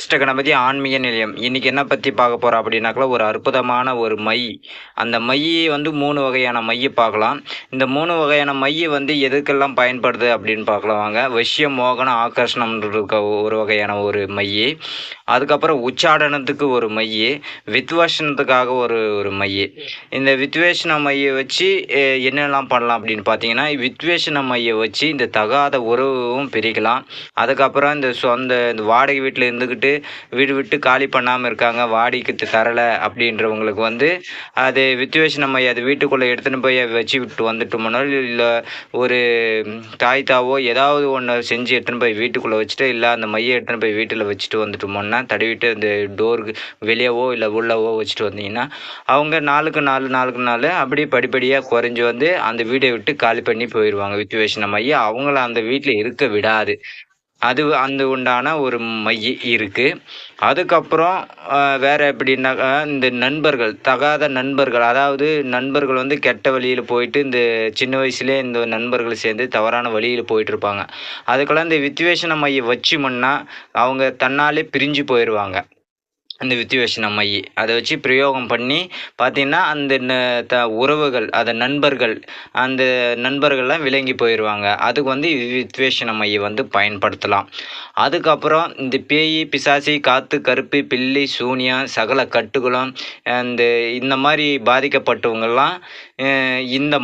அஷ்டகணபதி ஆன்மீக நிலையம். இன்னைக்கு என்ன பற்றி பார்க்க போகிறோம் அப்படின்னாக்கா, ஒரு அற்புதமான ஒரு மை. அந்த மை வந்து 3 வகையான மைய பார்க்கலாம். இந்த 3 வகையான மைய வந்து எதுக்கெல்லாம் பயன்படுது அப்படின்னு பார்க்கலாம் வாங்க. வசியம், மோகனம், ஆகர்ஷணம்ன்ற ஒரு வகையான ஒரு மை. அதுக்கப்புறம் உச்சாடனத்துக்கு ஒரு மை, வித்வேஷனத்துக்காக ஒரு ஒரு மை. இந்த வித்வேஷன மையை வச்சு என்னெல்லாம் பண்ணலாம் அப்படின்னு பார்த்தீங்கன்னா, வித்வேஷன மையை வச்சு இந்த தகாத உறவும் பிரிக்கலாம். அதுக்கப்புறம் இந்த வாடகை வீட்டில் இருந்துக்கிட்டு வீடு விட்டு காலி பண்ணாமல் இருக்காங்க, வாடகைக்கு தரலை அப்படின்றவங்களுக்கு வந்து அது வித்வேஷன மையம் அது வீட்டுக்குள்ளே எடுத்துன்னு போய் வச்சு விட்டு வந்துட்டோம்னா, இல்லை ஒரு தாய்த்தாவோ ஏதாவது ஒன்று செஞ்சு எடுத்துன்னு போய் வீட்டுக்குள்ளே வச்சுட்டு, இல்லை அந்த மையை எடுத்துன்னு போய் வீட்டில் வச்சுட்டு வந்துட்டோம்னா, தடவிட்டு அந்த டோருக்கு வெளியவோ இல்லை உள்ளவோ வச்சுட்டு வந்தீங்கன்னா, அவங்க நாளுக்கு நாள் அப்படியே படிப்படியாக குறைஞ்சி வந்து அந்த வீடை விட்டு காலி பண்ணி போயிடுவாங்க. வித்வேஷன மையம் அவங்கள அந்த வீட்டில் இருக்க விடாது. அது அந்த உண்டான ஒரு மை இருக்குது. அதுக்கப்புறம் வேறு எப்படின்னாக்கா, இந்த நண்பர்கள், தகாத நண்பர்கள், அதாவது நண்பர்கள் வந்து கெட்ட வழியில் போயிட்டு இந்த சின்ன வயசுலேயே இந்த நண்பர்கள் சேர்ந்து தவறான வழியில் போயிட்டுருப்பாங்க. அதுக்கெல்லாம் இந்த வித்வேஷன மையம் வச்சோம்னா அவங்க தன்னாலே பிரிஞ்சு போயிடுவாங்க. அந்த வித்வேஷன மை அதை வச்சு பிரயோகம் பண்ணி பார்த்தீங்கன்னா, அந்த உறவுகள், அந்த நண்பர்கள், அந்த நண்பர்கள்லாம் விலகி போயிடுவாங்க. அதுக்கு வந்து வித்வேஷன மையை வந்து பயன்படுத்தலாம். அதுக்கப்புறம் இந்த பேய், பிசாசி, காத்து, கருப்பு, பில்லி, சூனியம், சகல கட்டுகளும் இந்த மாதிரி பாதிக்கப்பட்டவங்கெல்லாம் இந்த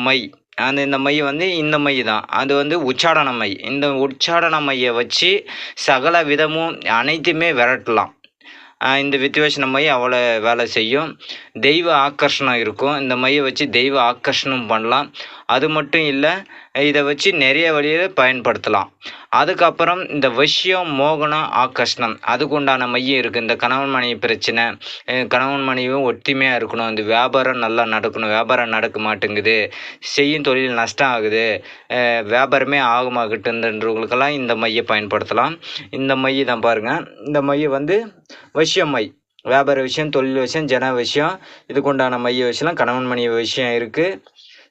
மை வந்து இந்த மை தான். அது வந்து உச்சாடன மை. இந்த உச்சாடன மையை வச்சு சகல விதமும் அனைத்துமே விரட்டலாம். இந்த வித்வேஷன மை அவ்வளோ வேலை செய்யும். தெய்வ ஆக்கர்ஷணம் இருக்கும். இந்த மையை வச்சு தெய்வ ஆக்கர்ஷணம் பண்ணலாம். அது மட்டும் இல்லை, இதை வச்சு நிறைய வழியில் பயன்படுத்தலாம். அதுக்கப்புறம் இந்த வசியம், மோகனம், ஆகர்ஷணம் அதுக்கு உண்டான மையம் இருக்குது. இந்த கணவன் மனைவி பிரச்சனை, கணவன் மனைவியும் ஒற்றுமையாக இருக்கணும், இந்த வியாபாரம் நல்லா நடக்கணும், வியாபாரம் நடக்க மாட்டேங்குது, செய்யும் தொழில் நஷ்டம் ஆகுது, வியாபாரமே ஆகமாகட்டுன்றவங்களுக்கெல்லாம் இந்த மையை பயன்படுத்தலாம். இந்த மை தான் பாருங்கள். இந்த மையை வந்து வசியம் மை. வியாபார விஷயம், தொழில் விஷயம், ஜன விஷயம், இதுக்கு உண்டான மைய விஷயம்லாம் கணவன் மனைவி விஷயம் இருக்குது.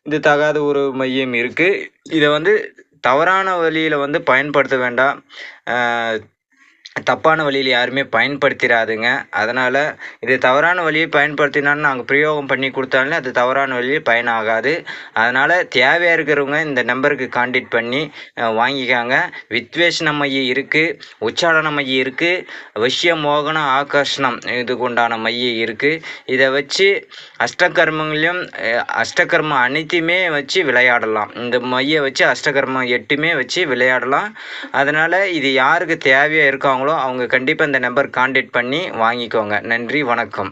இது தகாத ஒரு மையம் இருக்குது. இதை வந்து தவறான வழியில் வந்து பயன்படுத்த வேண்டாம். தப்பான வழியில் யாருமே பயன்படுத்திடாதுங்க. அதனால் இது தவறான வழியை பயன்படுத்தினாலும் நாங்கள் பிரயோகம் பண்ணி கொடுத்தாலும் அது தவறான வழியில் பயனாகாது. அதனால் தேவையாக இருக்கிறவங்க இந்த நம்பருக்கு கான்டாக்ட் பண்ணி வாங்கிக்காங்க. வித்வேஷன மையம் இருக்குது, உச்சாடன மையம் இருக்குது, வசியம், மோகனம், ஆகர்ஷணம் இதுக்கு உண்டான மையம் இருக்குது. இதை வச்சு அஷ்டகர்மங்களையும் அஷ்டகர்மம் அனைத்தையுமே வச்சு விளையாடலாம். இந்த மையை வச்சு அஷ்டகர்மம் 8மே வச்சு விளையாடலாம். அதனால் இது யாருக்கு தேவையாக இருக்காங்களோ அவங்க கண்டிப்பாக இந்த நம்பர் கான்டாக்ட் பண்ணி வாங்கிக்கோங்க. நன்றி, வணக்கம்.